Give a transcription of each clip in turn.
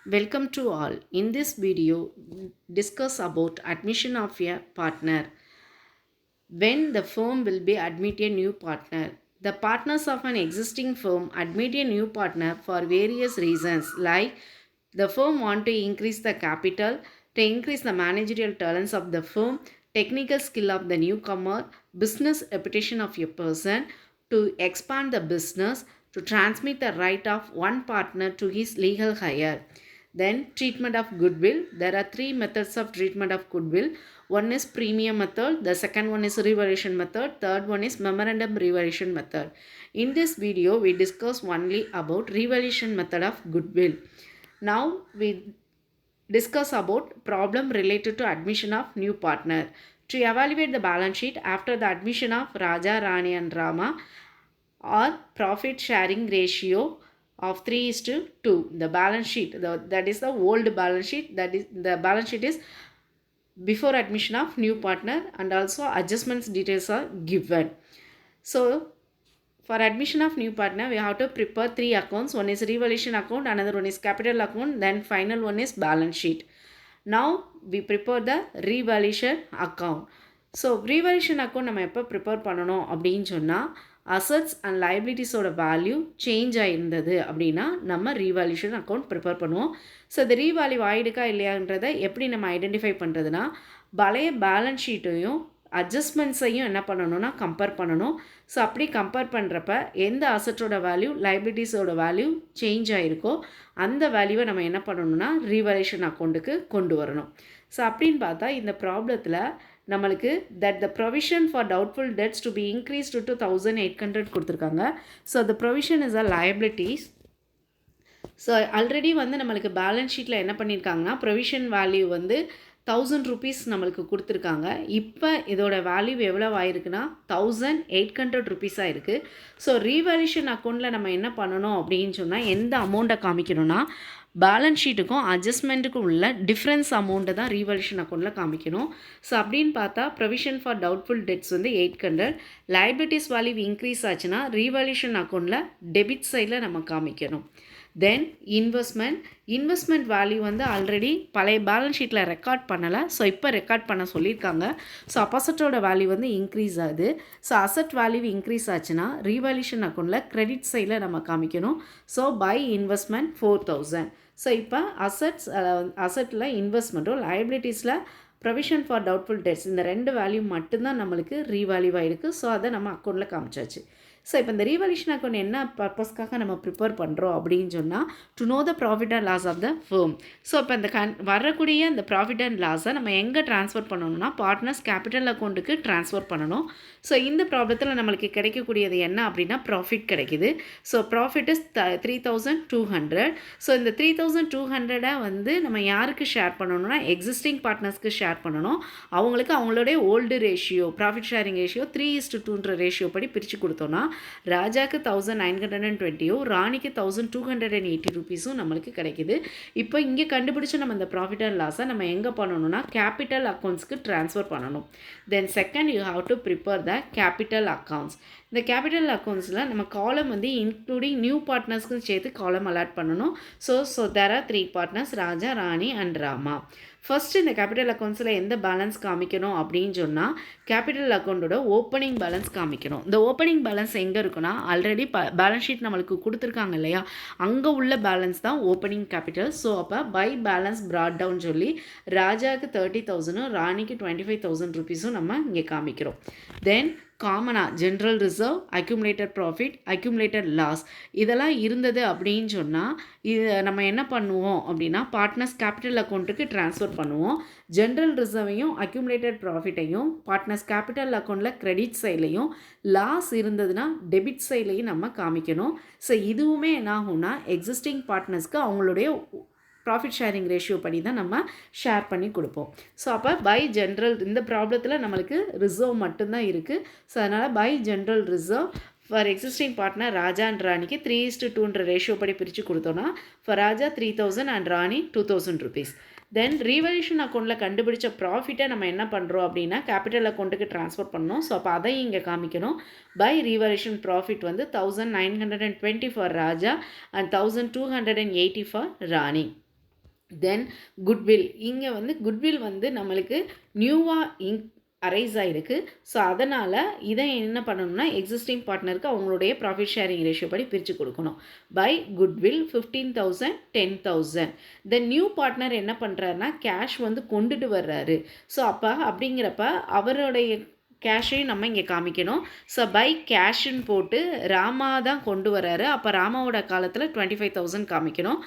Welcome to all. In this video, discuss about admission of a partner. When the firm will be admit a new partner. The partners of an existing firm admit a new partner for various reasons like the firm want to increase the capital, to increase the managerial talents of the firm, technical skill of the newcomer, business reputation of a person, to expand the business, to transmit the right of one partner to his legal hire. Then treatment of goodwill. There are three methods of treatment of goodwill. One is premium method, the second one is revaluation method, third one is memorandum revaluation method. In this video, we discuss only about revaluation method of goodwill. Now we discuss about problem related to admission of new partner. To evaluate the balance sheet after the admission of Raja, Rani and Rama or profit sharing ratio of 3:2. The balance sheet, that is the old balance sheet, that is the balance sheet is before admission of new partner and also adjustments details are given. So for admission of new partner, we have to prepare three accounts. One is revaluation account, another one is capital account, then final one is balance sheet. Now we prepare the revaluation account. So revaluation account நம்ம எப்போ prepare பண்ணணும் அப்படின்னு சொன்னால் assets and லைபிலிட்டிஸோட value change ஆகிருந்தது அப்படின்னா நம்ம revaluation account prepare பண்ணுவோம். So இந்த revalue ஆகிடுக்கா இல்லையான்றதை எப்படி நம்ம ஐடென்டிஃபை பண்ணுறதுனா பழைய பேலன்ஸ் ஷீட்டையும் அட்ஜஸ்ட்மெண்ட்ஸையும் என்ன பண்ணணும்னா கம்பேர் பண்ணணும். ஸோ அப்படி கம்பேர் பண்ணுறப்ப எந்த அசட்டோட வேல்யூ லைபிலிட்டிஸோட வேல்யூ சேஞ்ச் ஆகிருக்கோ அந்த வேல்யூவை நம்ம என்ன பண்ணணும்னா ரீவேல்யூஷன் அக்கௌண்ட்டுக்கு கொண்டு வரணும். ஸோ அப்படின்னு பார்த்தா இந்த ப்ராப்ளத்தில் நம்மளுக்கு that the provision for doubtful debts to be increase to 1800 கொடுத்துருக்காங்க. So the provision is a liabilities. So already நம்மளுக்கு பேலன்ஸ் ஷீட்டில் என்ன பண்ணியிருக்காங்கன்னா ப்ரொவிஷன் வேல்யூ 1000 rupees நம்மளுக்கு கொடுத்துருக்காங்க. இப்போ இதோட வேல்யூ எவ்வளோ ஆயிருக்குன்னா 1800 rupees ஆயிருக்கு. ஸோ ரீவேல்யூஷன் அக்கௌண்ட்டில் நம்ம என்ன பண்ணணும் அப்படின்னு சொன்னால் எந்த அமௌண்ட்டை காமிக்கணும்னா பேலன்ஸ் ஷீட்டுக்கும் அட்ஜஸ்ட்மெண்ட்டுக்கும் உள்ள டிஃப்ரென்ஸ் அமௌண்ட்டை தான் ரீவேல்யூஷன் அக்கௌண்ட்டில் காமிக்கணும். ஸோ அப்படின்னு பார்த்தா provision for doubtful debts 800, liabilities value increase ஆச்சுன்னா ரீவேல்யூஷன் அக்கௌண்ட்டில் டெபிட் சைடில் நம்ம காமிக்கணும். தென் இன்வெஸ்ட்மெண்ட் வேல்யூ ஆல்ரெடி பழைய பேலன்ஸ் ஷீட்டில் ரெக்கார்ட் பண்ணலை. ஸோ இப்போ ரெக்கார்ட் பண்ண சொல்லியிருக்காங்க. ஸோ அசட்டோட வேல்யூ இன்க்ரீஸ் ஆகுது. ஸோ அசட் வேல்யூ இன்க்ரீஸ் ஆச்சுன்னா ரீவேல்யூஷன் அக்கௌண்ட்டில் கிரெடிட் சைடில் நம்ம காமிக்கணும். So by investment 4000. ஸோ இப்போ அசட்டில் இன்வெஸ்ட்மெண்ட்டும் லைபிலிட்டிஸில் ப்ரொவிஷன் ஃபார் டவுட்ஃபுல் டெட்ஸ் இந்த ரெண்டு வேல்யூ மட்டும்தான் நம்மளுக்கு ரீவேல்யூ ஆகிருக்கு. ஸோ அதை நம்ம அக்கௌண்ட்டில் காமிச்சாச்சு. ஸோ இப்போ இந்த ரீவேல்யூஷன் அக்கௌண்ட் என்ன பர்பஸ்க்காக நம்ம ப்ரிப்பேர் பண்ணுறோம் அப்படின்னு சொன்னால் to know the profit and loss of the firm. So இப்போ இந்த வரக்கூடிய இந்த ப்ராஃபிட் அண்ட் லாஸை நம்ம எங்கே ட்ரான்ஸ்ஃபர் பண்ணணும்னா பார்ட்னர்ஸ் கேபிட்டல் அக்கௌண்ட்டுக்கு ட்ரான்ஸ்ஃபர் பண்ணணும். ஸோ இந்த ப்ராப்ளத்தில் நம்மளுக்கு கிடைக்கக்கூடியது என்ன அப்படின்னா ப்ராஃபிட் கிடைக்கிது. So profit is 3200. ஸோ இந்த 3200 நம்ம யாருக்கு ஷேர் பண்ணணும்னா எக்ஸிஸ்டிங் பார்ட்னர்ஸ்க்கு ஷேர் பண்ணணும். அவங்களுக்கு அவங்களுடைய old ratio profit sharing ratio 3:2 ratio படி பிரித்து கொடுத்தோன்னா ராஜாக்கு 1920 ராணிக்கு 1280 rupees நம்மளுக்கு கிடைக்கிது. இப்போ இங்கே கண்டுபிடிச்சு நம்ம இந்த ப்ராஃபிட் அண்ட் லாஸை நம்ம எங்கே பண்ணணும்னா கேபிட்டல் அக்கௌண்ட்ஸ்க்கு ட்ரான்ஸ்ஃபர் பண்ணணும். Then second you have to prepare the capital accounts. இந்த கேபிட்டல் அக்கௌண்ட்ஸில் நம்ம காலம் இன்க்ளூடிங் நியூ பார்ட்னர்ஸ்க்கு சேர்த்து காலம் அலாட் பண்ணணும். So there are 3 partners Raja, Rani and Rama. First இந்த கேபிட்டல் அக்கௌண்ட்ஸில் எந்த பேலன்ஸ் காமிக்கணும் அப்படின்னு சொன்னால் கேபிட்டல் அக்கௌண்ட்டோட ஓப்பனிங் பேலன்ஸ் காமிக்கணும். இந்த ஓப்பனிங் பேலன்ஸ் எங்கே இருக்குன்னா ஆல்ரெடி பேலன்ஸ் ஷீட் நம்மளுக்கு கொடுத்துருக்காங்க இல்லையா, அங்கே உள்ள பேலன்ஸ் தான் ஓப்பனிங் கேபிட்டல். ஸோ அப்போ பை பேலன்ஸ் ப்ராட் டவுன் சொல்லி ராஜாவுக்கு 30,000 ராணிக்கு 25,000 rupees நம்ம இங்கே காமிக்கிறோம். தென் காமனாக general reserve, accumulated profit, accumulated loss இதெல்லாம் இருந்தது அப்படின்னு சொன்னால் இது நம்ம என்ன பண்ணுவோம் அப்படின்னா பார்ட்னர்ஸ் கேபிட்டல் அக்கௌண்ட்டுக்கு ட்ரான்ஸ்ஃபர் பண்ணுவோம். ஜென்ரல் ரிசர்வையும் அக்யூமுலேட்டட் ப்ராஃபிட்டையும் பார்ட்னர்ஸ் கேபிட்டல் அக்கௌண்ட்டில் கிரெடிட் சைட்லையும், லாஸ் இருந்ததுன்னா டெபிட் சைட்லையும் நம்ம காமிக்கணும். ஸோ இதுவுமே என்ன ஆகும்னா எக்ஸிஸ்டிங் பார்ட்னர்ஸ்க்கு அவங்களுடைய ப்ராஃபிட் ஷேரிங் ரேஷியோ படி தான் நம்ம ஷேர் பண்ணி கொடுப்போம். ஸோ அப்போ பை ஜென்ரல் இந்த ப்ராப்ளத்தில் நம்மளுக்கு ரிசர்வ் மட்டும்தான் இருக்குது. ஸோ அதனால் by general reserve for existing partner Raja and ராணிக்கு 3:2 ரேஷியோ படி பிரித்து கொடுத்தோன்னா for Raja 3000 and Rani 2000 rupees. Then revaluation அக்கௌண்ட்டில் கண்டுபிடிச்ச ப்ராஃபிட்டை நம்ம என்ன பண்ணுறோம் அப்படின்னா கேபிட்டல் அக்கௌண்ட்டுக்கு ட்ரான்ஸ்ஃபர் பண்ணணும். ஸோ அப்போ அதையும் இங்கே காமிக்கணும். By revaluation profit 1920 for Raja and 1280 for Rani. Then goodwill, இங்கே வந்து குட்வில் வந்து நம்மளுக்கு நியூவாக அரைஸ் ஆகிருக்கு. ஸோ அதனால் இதை என்ன பண்ணணும்னா எக்ஸிஸ்டிங் பார்ட்னருக்கு அவங்களுடைய ப்ராஃபிட் ஷேரிங் ரேஷியோ படி பிரித்து கொடுக்கணும். By goodwill 15,000 10,000. Then new partner என்ன பண்ணுறாருனா கேஷ் வந்து கொண்டுட்டு வர்றாரு. ஸோ அப்படிங்கிறப்ப அவருடைய கேஷையும் நம்ம இங்கே காமிக்கணும். ஸோ பை கேஷுன்னு போட்டு ராமா தான் கொண்டு வர்றாரு. அப்போ ராமாவோட காலத்தில் 25,000 காமிக்கணும்.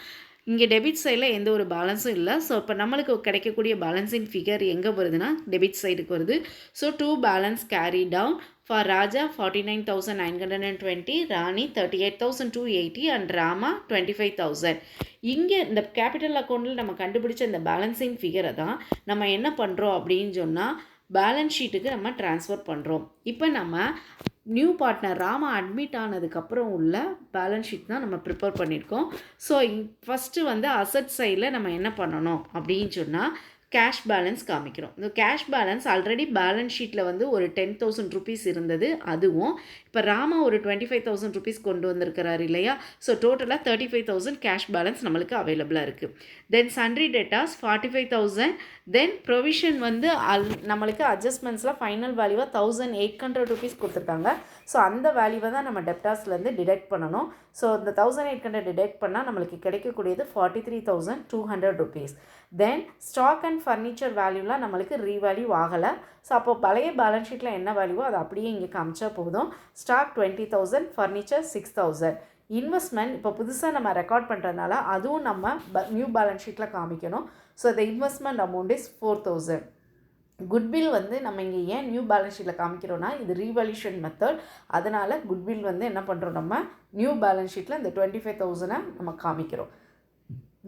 இங்கே டெபிட் சைடில் எந்த ஒரு பேலன்ஸும் இல்லை. ஸோ இப்போ நம்மளுக்கு கிடைக்கக்கூடிய பேலன்ஸின் ஃபிகர் எங்கே வருதுன்னா டெபிட் சைடுக்கு வருது. So 2 balance carry down for Raja 49,920, Rani 38,280 and Rama 25,000. இங்கே இந்த கேபிட்டல் அக்கௌண்ட்டில் நம்ம கண்டுபிடிச்ச இந்த பேலன்ஸின் ஃபிகரை தான் நம்ம என்ன பண்ணுறோம் அப்படின்னு சொன்னால் பேலன்ஸ் ஷீட்டுக்கு நம்ம ட்ரான்ஸ்ஃபர் பண்ணுறோம். இப்போ நம்ம நியூ பார்ட்னர் ராமா அட்மிட் ஆனதுக்கப்புறம் உள்ள பேலன்ஸ் ஷீட் தான் நம்ம ப்ரிப்பேர் பண்ணியிருக்கோம். ஸோ ஃபஸ்ட்டு வந்து அசட் சைடில் நம்ம என்ன பண்ணணும் அப்படின்னு சொன்னால் கேஷ் பேலன்ஸ் காமிக்கிறோம். இந்த கேஷ் பேலன்ஸ் ஆல்ரெடி பேலன்ஸ் ஷீட்டில் வந்து ஒரு 10,000 ருபீஸ் இருந்தது. அதுவும் இப்போ ராமா ஒரு 25,000 ருபீஸ் கொண்டு வந்திருக்கிறாரு இல்லையா. ஸோ டோட்டலாக 35,000 கேஷ் பேலன்ஸ் நம்மளுக்கு அவைலபிளாக இருக்குது. தென் சன்ட்ரி டெட்டாஸ் 45,000. தென் ப்ரொவிஷன் வந்து நம்மளுக்கு அட்ஜஸ்ட்மெண்ட்ஸில் ஃபைனல் வேல்யூவாக 1,800 ருபீஸ் கொடுத்துருக்காங்க. ஸோ அந்த வேல்யூவை தான் நம்ம டெப்டாஸ்லேருந்து டிடெக்ட் பண்ணணும். ஸோ இந்த 1,800 டிடெக்ட் பண்ணால் நம்மளுக்கு கிடைக்கக்கூடியது 43,200 rupees. Then stock and furniture வேல்யூலாம் நம்மளுக்கு ரீவேல்யூ ஆகலை. ஸோ அப்போ பழைய பேலன்ஸ் ஷீட்டில் என்ன வேல்யூவோ அது அப்படியே இங்கே காமிச்சா போதும். Stock 20,000, furniture 6,000. இன்வெஸ்ட்மெண்ட் இப்போ புதுசாக நம்ம ரெக்கார்ட் பண்ணுறதுனால அதுவும் நம்ம நியூ பேலன்ஸ் ஷீட்டில் காமிக்கணும். So the investment amount is 4,000. Goodwill வந்து நம்ம இங்கே ஏன் நியூ பேலன்ஸ் ஷீட்டில் காமிக்கிறோன்னா இது ரீவேல்யூஷன் மெத்தட். அதனால் குட்வில் வந்து என்ன பண்ணுறோம், நம்ம நியூ பேலன்ஸ் ஷீட்டில் இந்த 25,000 நம்ம காமிக்கிறோம்.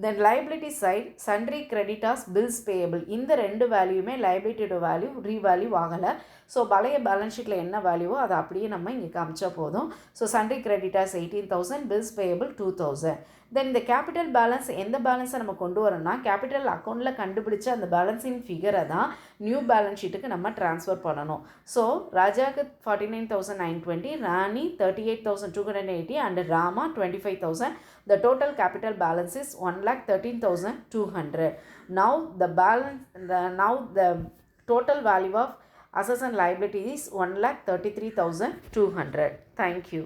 தென் லைபிலிட்டி சைட் சன்ட்ரி கிரெடிட்டாஸ் பில்ஸ் பேயபிள், இந்த ரெண்டு வேல்யூமே லைபிலிட்டியோட வேல்யூ ரீவேல்யூ ஆகலை. ஸோ பழைய பேலன்ஸ் ஷீட்டில் என்ன வேல்யூவோ அதை அப்படியே நம்ம இங்கே காமிச்சா போதும். ஸோ சன்ட்ரி கிரெடிட்டாஸ் 18,000, பில்ஸ் பேயபிள் 2,000. தென் இந்த கேபிட்டல் பேலன்ஸ் எந்த பேலன்ஸை நம்ம கொண்டு வரோம்னா கேபிட்டல் அக்கௌண்ட்டில் கண்டுபிடிச்ச அந்த பேலன்ஸின் ஃபிகரை தான் நியூ பேலன்ஸ் ஷீட்டுக்கு நம்ம ட்ரான்ஸ்ஃபர் பண்ணணும். ஸோ ராஜாவுக்கு 49,920, Rani 38,280 and Rama 25,000. The total capital balance is 1,13,200. Now the total value of assets and liabilities is 1,33,200. Thank you.